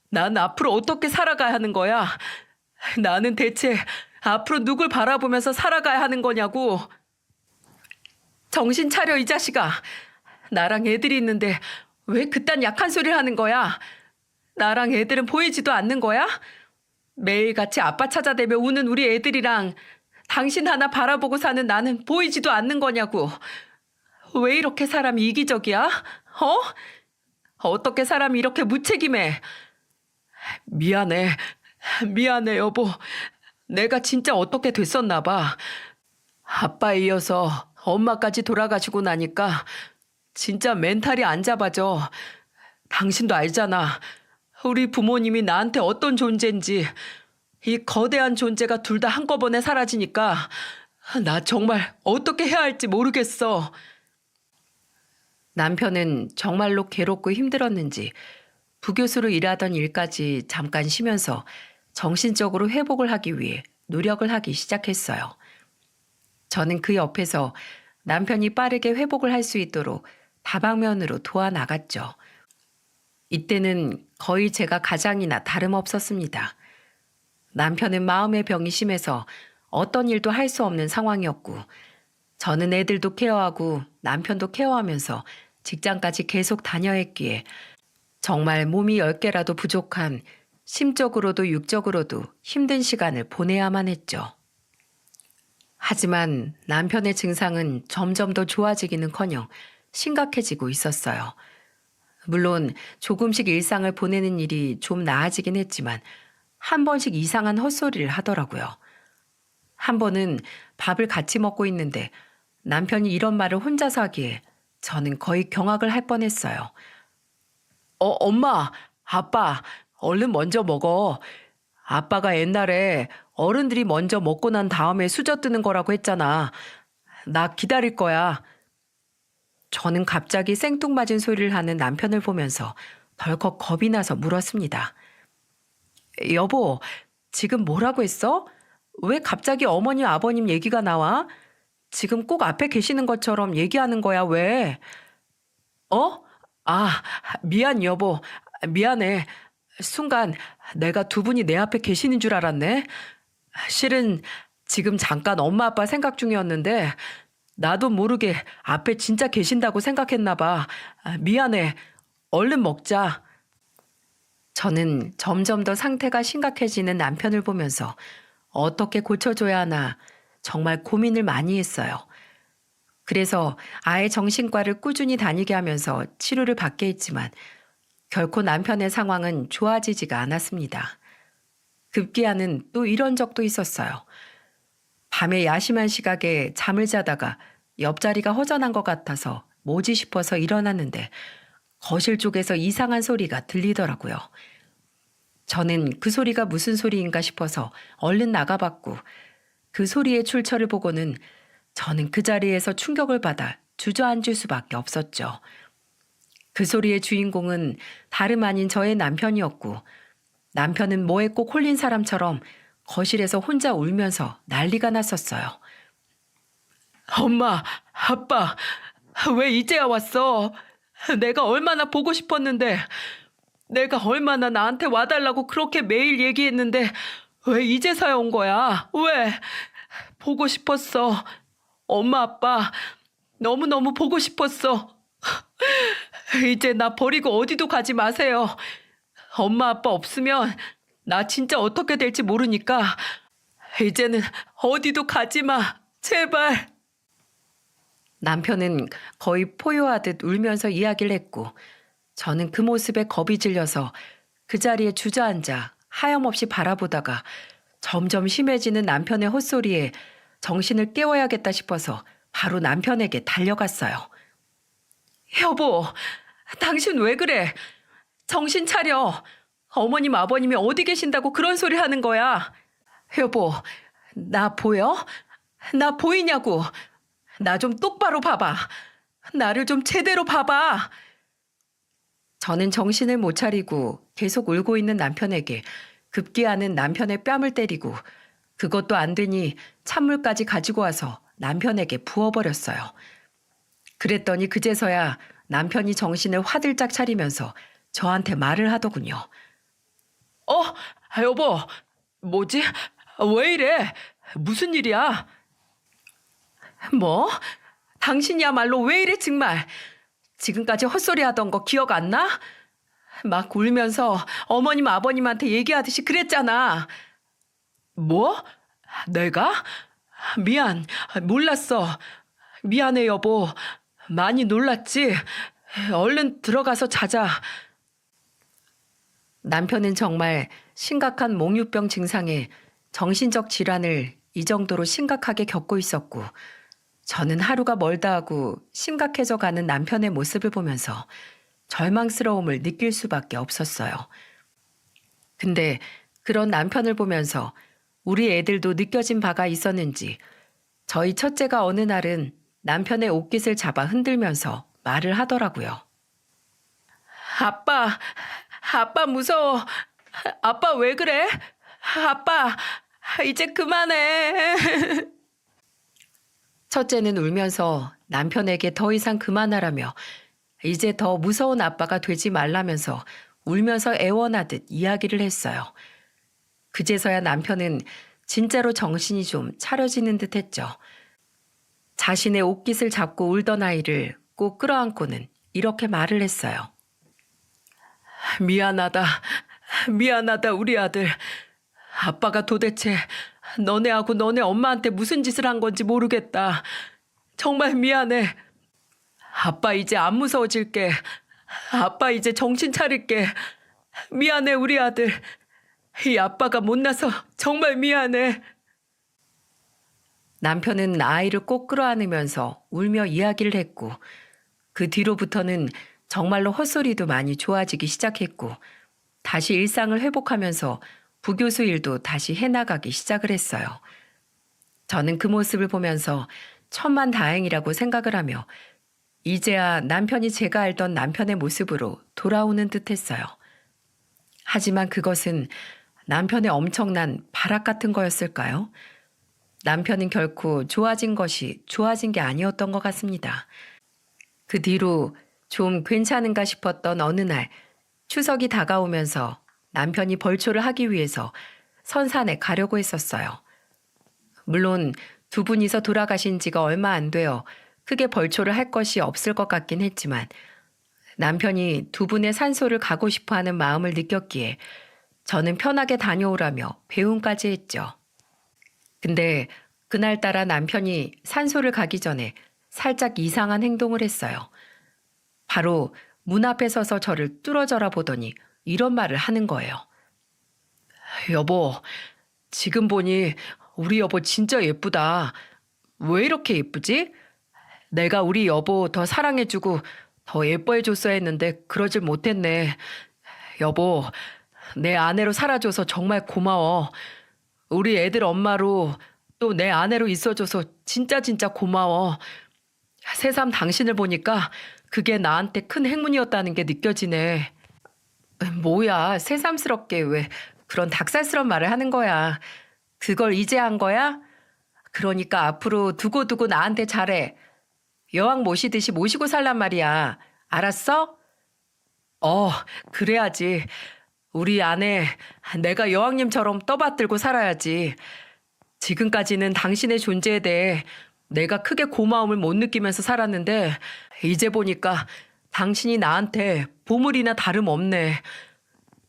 난 앞으로 어떻게 살아가야 하는 거야? 나는 대체 앞으로 누굴 바라보면서 살아가야 하는 거냐고. 정신 차려 이 자식아. 나랑 애들이 있는데 왜 그딴 약한 소리를 하는 거야? 나랑 애들은 보이지도 않는 거야? 매일같이 아빠 찾아대며 우는 우리 애들이랑 당신 하나 바라보고 사는 나는 보이지도 않는 거냐고. 왜 이렇게 사람이 이기적이야? 어떻게 사람이 이렇게 무책임해? 미안해 여보. 내가 진짜 어떻게 됐었나 봐. 아빠에 이어서 엄마까지 돌아가시고 나니까 진짜 멘탈이 안 잡아져. 당신도 알잖아. 우리 부모님이 나한테 어떤 존재인지. 이 거대한 존재가 둘 다 한꺼번에 사라지니까 나 정말 어떻게 해야 할지 모르겠어. 남편은 정말로 괴롭고 힘들었는지 부교수로 일하던 일까지 잠깐 쉬면서 정신적으로 회복을 하기 위해 노력을 하기 시작했어요. 저는 그 옆에서 남편이 빠르게 회복을 할 수 있도록 다방면으로 도와나갔죠. 이때는 거의 제가 가장이나 다름없었습니다. 남편은 마음의 병이 심해서 어떤 일도 할 수 없는 상황이었고 저는 애들도 케어하고 남편도 케어하면서 직장까지 계속 다녀야 했기에 정말 몸이 10개라도 부족한 심적으로도 육적으로도 힘든 시간을 보내야만 했죠. 하지만 남편의 증상은 점점 더 좋아지기는커녕 심각해지고 있었어요. 물론 조금씩 일상을 보내는 일이 좀 나아지긴 했지만 한 번씩 이상한 헛소리를 하더라고요. 한 번은 밥을 같이 먹고 있는데 남편이 이런 말을 혼자서 하기에 저는 거의 경악을 할 뻔했어요. 엄마, 아빠, 얼른 먼저 먹어. 아빠가 옛날에 어른들이 먼저 먹고 난 다음에 수저 뜨는 거라고 했잖아. 나 기다릴 거야. 저는 갑자기 생뚱맞은 소리를 하는 남편을 보면서 덜컥 겁이 나서 물었습니다. 여보, 지금 뭐라고 했어? 왜 갑자기 어머님, 아버님 얘기가 나와? 지금 꼭 앞에 계시는 것처럼 얘기하는 거야, 왜? 어? 아, 미안, 여보. 미안해. 순간 내가 두 분이 내 앞에 계시는 줄 알았네. 실은 지금 잠깐 엄마 아빠 생각 중이었는데 나도 모르게 앞에 진짜 계신다고 생각했나 봐. 미안해. 얼른 먹자. 저는 점점 더 상태가 심각해지는 남편을 보면서 어떻게 고쳐줘야 하나 정말 고민을 많이 했어요. 그래서 아예 정신과를 꾸준히 다니게 하면서 치료를 받게 했지만 결코 남편의 상황은 좋아지지가 않았습니다. 급기야는 또 이런 적도 있었어요. 밤에 야심한 시각에 잠을 자다가 옆자리가 허전한 것 같아서 뭐지 싶어서 일어났는데 거실 쪽에서 이상한 소리가 들리더라고요. 저는 그 소리가 무슨 소리인가 싶어서 얼른 나가봤고 그 소리의 출처를 보고는 저는 그 자리에서 충격을 받아 주저앉을 수밖에 없었죠. 그 소리의 주인공은 다름 아닌 저의 남편이었고 남편은 뭐에 꼭 홀린 사람처럼 거실에서 혼자 울면서 난리가 났었어요. 엄마, 아빠, 왜 이제야 왔어? 내가 얼마나 보고 싶었는데, 내가 얼마나 나한테 와달라고 그렇게 매일 얘기했는데, 왜 이제서야 온 거야? 왜? 보고 싶었어. 엄마, 아빠, 너무너무 보고 싶었어. 이제 나 버리고 어디도 가지 마세요. 엄마, 아빠 없으면 나 진짜 어떻게 될지 모르니까 이제는 어디도 가지 마. 제발. 남편은 거의 포효하듯 울면서 이야기를 했고 저는 그 모습에 겁이 질려서 그 자리에 주저앉아 하염없이 바라보다가 점점 심해지는 남편의 헛소리에 정신을 깨워야겠다 싶어서 바로 남편에게 달려갔어요. 여보, 당신 왜 그래? 정신 차려. 어머님, 아버님이 어디 계신다고 그런 소리 하는 거야? 여보, 나 보여? 나 보이냐고. 나 좀 똑바로 봐봐. 나를 좀 제대로 봐봐. 저는 정신을 못 차리고 계속 울고 있는 남편에게 급기야는 남편의 뺨을 때리고 그것도 안 되니 찬물까지 가지고 와서 남편에게 부어버렸어요. 그랬더니 그제서야 남편이 정신을 화들짝 차리면서 저한테 말을 하더군요. 여보, 뭐지? 왜 이래? 무슨 일이야? 뭐? 당신이야말로 왜 이래 정말? 지금까지 헛소리 하던 거 기억 안 나? 막 울면서 어머님 아버님한테 얘기하듯이 그랬잖아. 뭐? 내가? 미안, 몰랐어. 미안해 여보. 많이 놀랐지? 얼른 들어가서 자자. 남편은 정말 심각한 몽유병 증상에 정신적 질환을 이 정도로 심각하게 겪고 있었고 저는 하루가 멀다 하고 심각해져 가는 남편의 모습을 보면서 절망스러움을 느낄 수밖에 없었어요. 근데 그런 남편을 보면서 우리 애들도 느껴진 바가 있었는지 저희 첫째가 어느 날은 남편의 옷깃을 잡아 흔들면서 말을 하더라고요. 아빠 무서워. 아빠 왜 그래? 아빠 이제 그만해. 첫째는 울면서 남편에게 더 이상 그만하라며 이제 더 무서운 아빠가 되지 말라면서 울면서 애원하듯 이야기를 했어요. 그제서야 남편은 진짜로 정신이 좀 차려지는 듯 했죠. 자신의 옷깃을 잡고 울던 아이를 꼭 끌어안고는 이렇게 말을 했어요. 미안하다. 미안하다 우리 아들. 아빠가 도대체 너네하고 너네 엄마한테 무슨 짓을 한 건지 모르겠다. 정말 미안해. 아빠 이제 안 무서워질게. 아빠 이제 정신 차릴게. 미안해 우리 아들. 이 아빠가 못나서 정말 미안해. 남편은 아이를 꼭 끌어안으면서 울며 이야기를 했고 그 뒤로부터는 정말로 헛소리도 많이 좋아지기 시작했고 다시 일상을 회복하면서 부교수 일도 다시 해나가기 시작을 했어요. 저는 그 모습을 보면서 천만다행이라고 생각을 하며 이제야 남편이 제가 알던 남편의 모습으로 돌아오는 듯 했어요. 하지만 그것은 남편의 엄청난 발악 같은 거였을까요? 남편은 결코 좋아진 것이 좋아진 게 아니었던 것 같습니다. 그 뒤로 좀 괜찮은가 싶었던 어느 날 추석이 다가오면서 남편이 벌초를 하기 위해서 선산에 가려고 했었어요. 물론 두 분이서 돌아가신 지가 얼마 안 되어 크게 벌초를 할 것이 없을 것 같긴 했지만 남편이 두 분의 산소를 가고 싶어하는 마음을 느꼈기에 저는 편하게 다녀오라며 배웅까지 했죠. 근데 그날따라 남편이 산소를 가기 전에 살짝 이상한 행동을 했어요. 바로 문 앞에 서서 저를 뚫어져라 보더니 이런 말을 하는 거예요. 여보, 지금 보니 우리 여보 진짜 예쁘다. 왜 이렇게 예쁘지? 내가 우리 여보 더 사랑해주고 더 예뻐해줬어야 했는데 그러질 못했네. 여보, 내 아내로 살아줘서 정말 고마워. 우리 애들 엄마로 또 내 아내로 있어줘서 진짜 고마워. 새삼 당신을 보니까 그게 나한테 큰 행운이었다는 게 느껴지네. 뭐야, 새삼스럽게 왜 그런 닭살스러운 말을 하는 거야. 그걸 이제 한 거야? 그러니까 앞으로 두고두고 나한테 잘해. 여왕 모시듯이 모시고 살란 말이야. 알았어? 어, 그래야지. 우리 아내, 내가 여왕님처럼 떠받들고 살아야지. 지금까지는 당신의 존재에 대해 내가 크게 고마움을 못 느끼면서 살았는데 이제 보니까 당신이 나한테 보물이나 다름없네.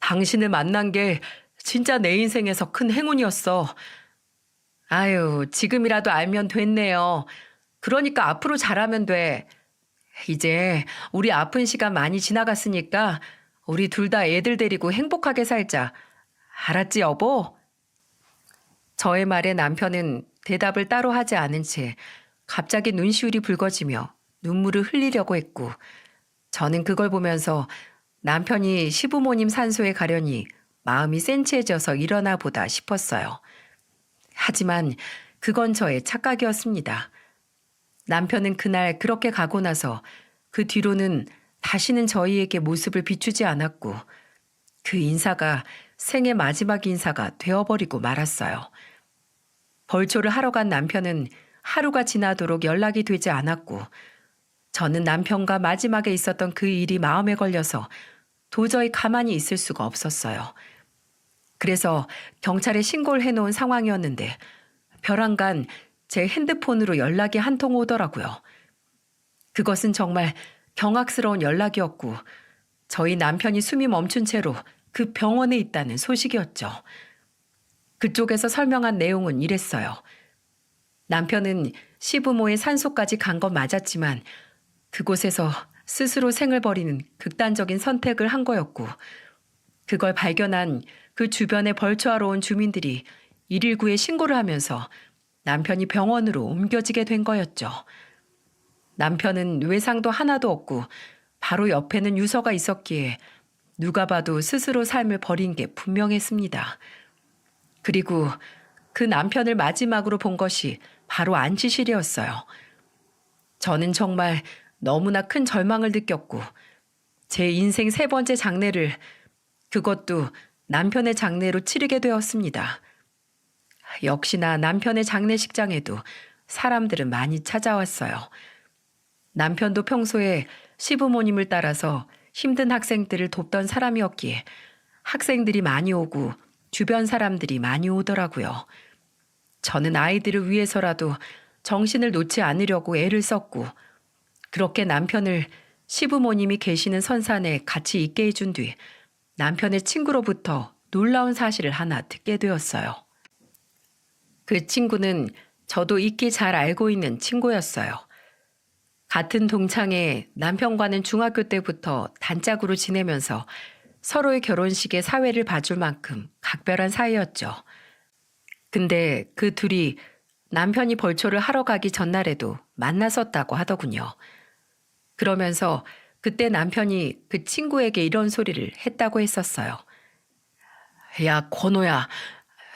당신을 만난 게 진짜 내 인생에서 큰 행운이었어. 아유, 지금이라도 알면 됐네요. 그러니까 앞으로 잘하면 돼. 이제 우리 아픈 시간 많이 지나갔으니까 우리 둘 다 애들 데리고 행복하게 살자. 알았지, 여보? 저의 말에 남편은 대답을 따로 하지 않은 채 갑자기 눈시울이 붉어지며 눈물을 흘리려고 했고 저는 그걸 보면서 남편이 시부모님 산소에 가려니 마음이 센치해져서 일어나 보다 싶었어요. 하지만 그건 저의 착각이었습니다. 남편은 그날 그렇게 가고 나서 그 뒤로는 다시는 저희에게 모습을 비추지 않았고 그 인사가 생애 마지막 인사가 되어버리고 말았어요. 벌초를 하러 간 남편은 하루가 지나도록 연락이 되지 않았고 저는 남편과 마지막에 있었던 그 일이 마음에 걸려서 도저히 가만히 있을 수가 없었어요. 그래서 경찰에 신고를 해놓은 상황이었는데 벼랑간 제 핸드폰으로 연락이 한 통 오더라고요. 그것은 정말 경악스러운 연락이었고 저희 남편이 숨이 멈춘 채로 그 병원에 있다는 소식이었죠. 그쪽에서 설명한 내용은 이랬어요. 남편은 시부모의 산소까지 간 건 맞았지만 그곳에서 스스로 생을 버리는 극단적인 선택을 한 거였고 그걸 발견한 그 주변에 벌초하러 온 주민들이 119에 신고를 하면서 남편이 병원으로 옮겨지게 된 거였죠. 남편은 외상도 하나도 없고 바로 옆에는 유서가 있었기에 누가 봐도 스스로 삶을 버린 게 분명했습니다. 그리고 그 남편을 마지막으로 본 것이 바로 안치실이었어요. 저는 정말 너무나 큰 절망을 느꼈고 제 인생 3번째 장례를 그것도 남편의 장례로 치르게 되었습니다. 역시나 남편의 장례식장에도 사람들은 많이 찾아왔어요. 남편도 평소에 시부모님을 따라서 힘든 학생들을 돕던 사람이었기에 학생들이 많이 오고 주변 사람들이 많이 오더라고요. 저는 아이들을 위해서라도 정신을 놓지 않으려고 애를 썼고 그렇게 남편을 시부모님이 계시는 선산에 같이 있게 해준 뒤 남편의 친구로부터 놀라운 사실을 하나 듣게 되었어요. 그 친구는 저도 익히 잘 알고 있는 친구였어요. 같은 동창에 남편과는 중학교 때부터 단짝으로 지내면서 서로의 결혼식에 사회를 봐줄 만큼 각별한 사이였죠. 근데 그 둘이 남편이 벌초를 하러 가기 전날에도 만났었다고 하더군요. 그러면서 그때 남편이 그 친구에게 이런 소리를 했다고 했었어요. 야, 권호야,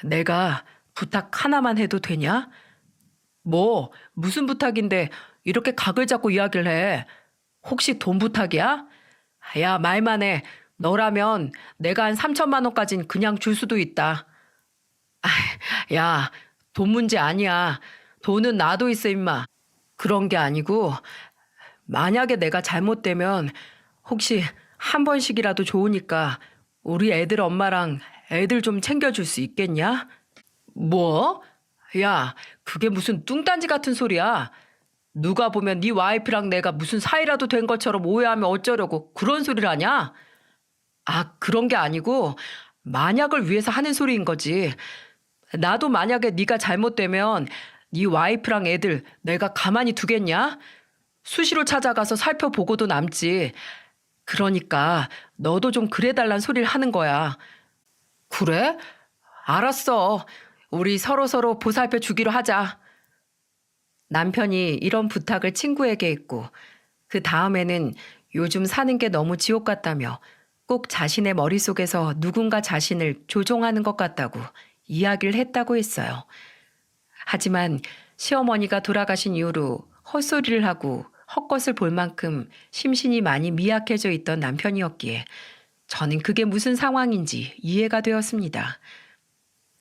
내가 부탁 하나만 해도 되냐? 뭐, 무슨 부탁인데 이렇게 각을 잡고 이야기를 해? 혹시 돈 부탁이야? 야, 말만 해. 너라면 내가 한 3천만 원까진 그냥 줄 수도 있다. 야, 돈 문제 아니야. 돈은 나도 있어, 임마. 그런 게 아니고 만약에 내가 잘못되면 혹시 한 번씩이라도 좋으니까 우리 애들 엄마랑 애들 좀 챙겨줄 수 있겠냐? 뭐? 야, 그게 무슨 뚱딴지 같은 소리야. 누가 보면 네 와이프랑 내가 무슨 사이라도 된 것처럼 오해하면 어쩌려고 그런 소리를 하냐? 아, 그런 게 아니고 만약을 위해서 하는 소리인 거지. 나도 만약에 네가 잘못되면 네 와이프랑 애들 내가 가만히 두겠냐? 수시로 찾아가서 살펴보고도 남지. 그러니까 너도 좀 그래달란 소리를 하는 거야. 그래? 알았어. 우리 서로서로 보살펴 주기로 하자. 남편이 이런 부탁을 친구에게 했고 그 다음에는 요즘 사는 게 너무 지옥 같다며 꼭 자신의 머릿속에서 누군가 자신을 조종하는 것 같다고 이야기를 했다고 했어요. 하지만 시어머니가 돌아가신 이후로 헛소리를 하고 헛것을 볼 만큼 심신이 많이 미약해져 있던 남편이었기에 저는 그게 무슨 상황인지 이해가 되었습니다.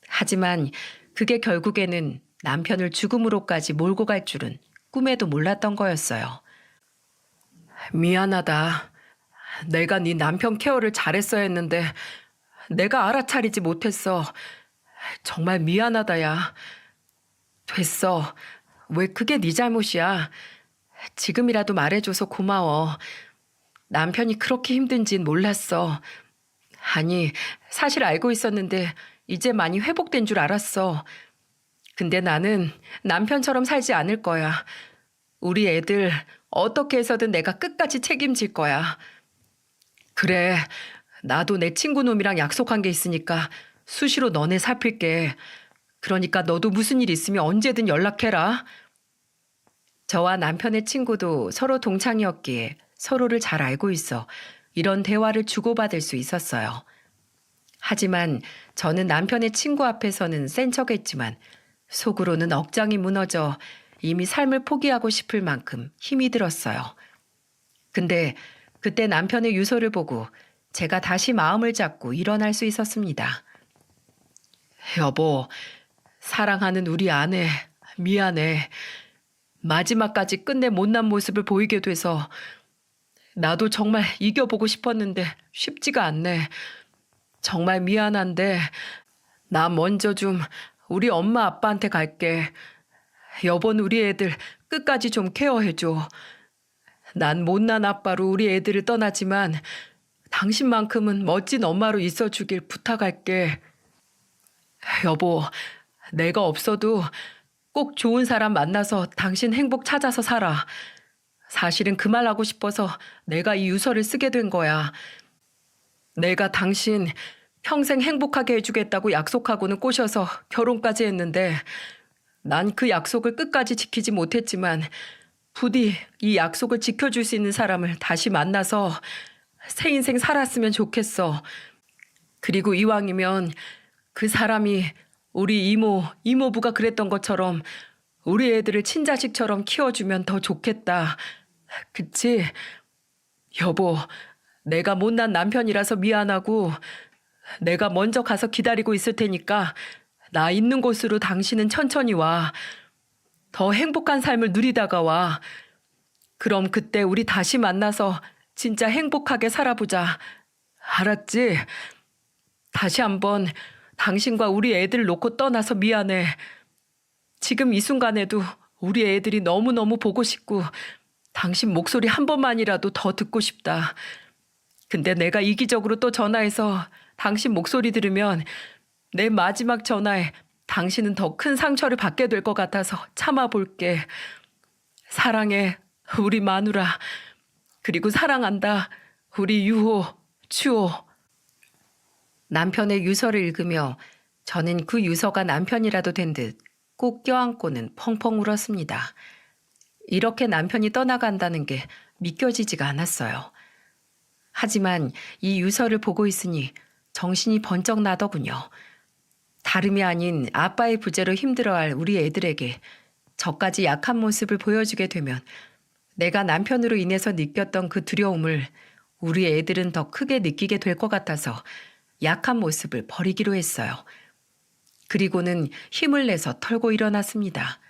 하지만 그게 결국에는 남편을 죽음으로까지 몰고 갈 줄은 꿈에도 몰랐던 거였어요. 미안하다. 내가 네 남편 케어를 잘했어야 했는데 내가 알아차리지 못했어. 정말 미안하다, 야. 됐어. 왜 그게 네 잘못이야. 지금이라도 말해줘서 고마워. 남편이 그렇게 힘든진 몰랐어. 아니, 사실 알고 있었는데 이제 많이 회복된 줄 알았어. 근데 나는 남편처럼 살지 않을 거야. 우리 애들 어떻게 해서든 내가 끝까지 책임질 거야. 그래, 나도 내 친구 놈이랑 약속한 게 있으니까 수시로 너네 살필게. 그러니까 너도 무슨 일 있으면 언제든 연락해라. 저와 남편의 친구도 서로 동창이었기에 서로를 잘 알고 있어 이런 대화를 주고받을 수 있었어요. 하지만 저는 남편의 친구 앞에서는 센 척했지만 속으로는 억장이 무너져 이미 삶을 포기하고 싶을 만큼 힘이 들었어요. 근데 그때 남편의 유서를 보고 제가 다시 마음을 잡고 일어날 수 있었습니다. 여보, 사랑하는 우리 아내, 미안해. 마지막까지 끝내 못난 모습을 보이게 돼서 나도 정말 이겨보고 싶었는데 쉽지가 않네. 정말 미안한데 나 먼저 좀 우리 엄마 아빠한테 갈게. 여보는 우리 애들 끝까지 좀 케어해줘. 난 못난 아빠로 우리 애들을 떠나지만 당신만큼은 멋진 엄마로 있어주길 부탁할게. 여보, 내가 없어도 꼭 좋은 사람 만나서 당신 행복 찾아서 살아. 사실은 그 말 하고 싶어서 내가 이 유서를 쓰게 된 거야. 내가 당신 평생 행복하게 해주겠다고 약속하고는 꼬셔서 결혼까지 했는데 난 그 약속을 끝까지 지키지 못했지만 부디 이 약속을 지켜줄 수 있는 사람을 다시 만나서 새 인생 살았으면 좋겠어. 그리고 이왕이면 그 사람이 우리 이모, 이모부가 그랬던 것처럼 우리 애들을 친자식처럼 키워주면 더 좋겠다. 그치? 여보, 내가 못난 남편이라서 미안하고 내가 먼저 가서 기다리고 있을 테니까 나 있는 곳으로 당신은 천천히 와. 더 행복한 삶을 누리다가 와. 그럼 그때 우리 다시 만나서 진짜 행복하게 살아보자. 알았지? 다시 한번 당신과 우리 애들 놓고 떠나서 미안해. 지금 이 순간에도 우리 애들이 너무너무 보고 싶고 당신 목소리 한 번만이라도 더 듣고 싶다. 근데 내가 이기적으로 또 전화해서 당신 목소리 들으면 내 마지막 전화에 당신은 더 큰 상처를 받게 될 것 같아서 참아볼게. 사랑해, 우리 마누라. 그리고 사랑한다, 우리 유호, 추호. 남편의 유서를 읽으며 저는 그 유서가 남편이라도 된 듯 꼭 껴안고는 펑펑 울었습니다. 이렇게 남편이 떠나간다는 게 믿겨지지가 않았어요. 하지만 이 유서를 보고 있으니 정신이 번쩍 나더군요. 다름이 아닌 아빠의 부재로 힘들어할 우리 애들에게 저까지 약한 모습을 보여주게 되면 내가 남편으로 인해서 느꼈던 그 두려움을 우리 애들은 더 크게 느끼게 될 것 같아서 약한 모습을 버리기로 했어요. 그리고는 힘을 내서 털고 일어났습니다.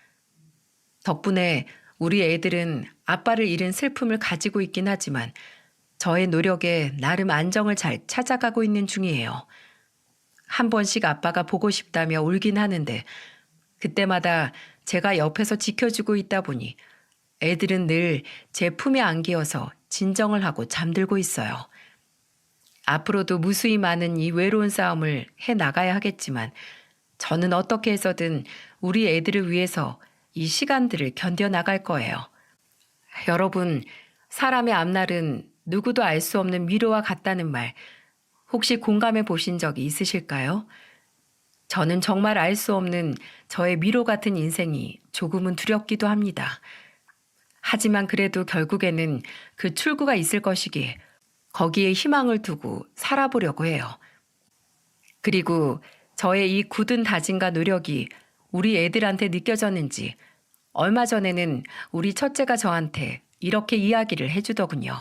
덕분에 우리 애들은 아빠를 잃은 슬픔을 가지고 있긴 하지만 저의 노력에 나름 안정을 잘 찾아가고 있는 중이에요. 한 번씩 아빠가 보고 싶다며 울긴 하는데 그때마다 제가 옆에서 지켜주고 있다 보니 애들은 늘 제 품에 안기어서 진정을 하고 잠들고 있어요. 앞으로도 무수히 많은 이 외로운 싸움을 해 나가야 하겠지만 저는 어떻게 해서든 우리 애들을 위해서 이 시간들을 견뎌 나갈 거예요. 여러분, 사람의 앞날은 누구도 알 수 없는 위로와 같다는 말 혹시 공감해 보신 적이 있으실까요? 저는 정말 알 수 없는 저의 미로 같은 인생이 조금은 두렵기도 합니다. 하지만 그래도 결국에는 그 출구가 있을 것이기에 거기에 희망을 두고 살아보려고 해요. 그리고 저의 이 굳은 다짐과 노력이 우리 애들한테 느껴졌는지 얼마 전에는 우리 첫째가 저한테 이렇게 이야기를 해주더군요.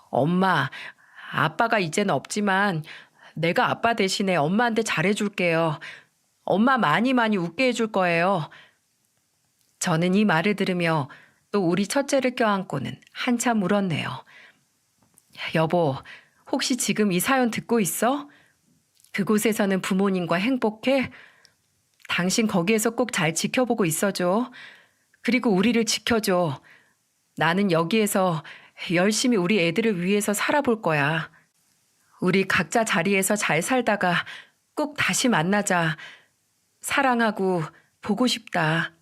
엄마, 아빠가 이젠 없지만 내가 아빠 대신에 엄마한테 잘해줄게요. 엄마 많이 많이 웃게 해줄 거예요. 저는 이 말을 들으며 또 우리 첫째를 껴안고는 한참 울었네요. 여보, 혹시 지금 이 사연 듣고 있어? 그곳에서는 부모님과 행복해? 당신 거기에서 꼭 잘 지켜보고 있어줘. 그리고 우리를 지켜줘. 나는 여기에서 열심히 우리 애들을 위해서 살아볼 거야. 우리 각자 자리에서 잘 살다가 꼭 다시 만나자. 사랑하고 보고 싶다.